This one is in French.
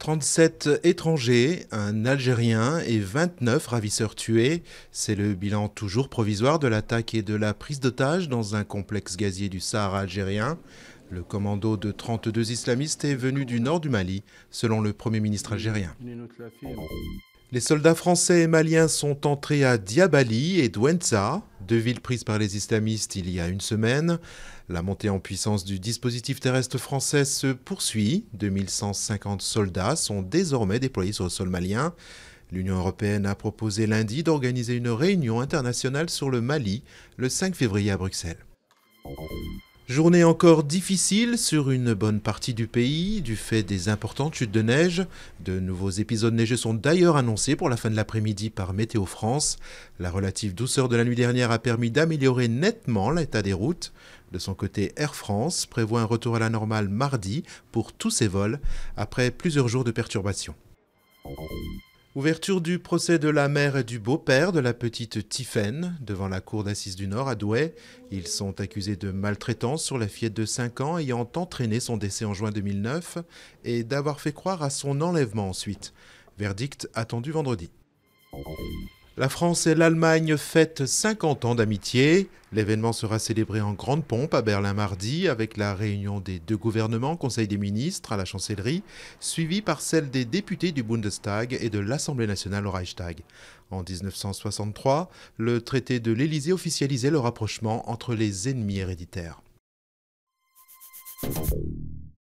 37 étrangers, un Algérien et 29 ravisseurs tués. C'est le bilan toujours provisoire de l'attaque et de la prise d'otages dans un complexe gazier du Sahara algérien. Le commando de 32 islamistes est venu du nord du Mali, selon le Premier ministre algérien. Les soldats français et maliens sont entrés à Diabali et Douentza, deux villes prises par les islamistes il y a une semaine. La montée en puissance du dispositif terrestre français se poursuit. 2150 soldats sont désormais déployés sur le sol malien. L'Union européenne a proposé lundi d'organiser une réunion internationale sur le Mali le 5 février à Bruxelles. Journée encore difficile sur une bonne partie du pays du fait des importantes chutes de neige. De nouveaux épisodes neigeux sont d'ailleurs annoncés pour la fin de l'après-midi par Météo France. La relative douceur de la nuit dernière a permis d'améliorer nettement l'état des routes. De son côté, Air France prévoit un retour à la normale mardi pour tous ses vols après plusieurs jours de perturbations. Ouverture du procès de la mère et du beau-père de la petite Tiffaine devant la cour d'assises du Nord à Douai. Ils sont accusés de maltraitance sur la fillette de 5 ans ayant entraîné son décès en juin 2009 et d'avoir fait croire à son enlèvement ensuite. Verdict attendu vendredi. La France et l'Allemagne fêtent 50 ans d'amitié. L'événement sera célébré en grande pompe à Berlin mardi avec la réunion des deux gouvernements, Conseil des ministres à la chancellerie, suivie par celle des députés du Bundestag et de l'Assemblée nationale au Reichstag. En 1963, le traité de l'Élysée officialisait le rapprochement entre les ennemis héréditaires.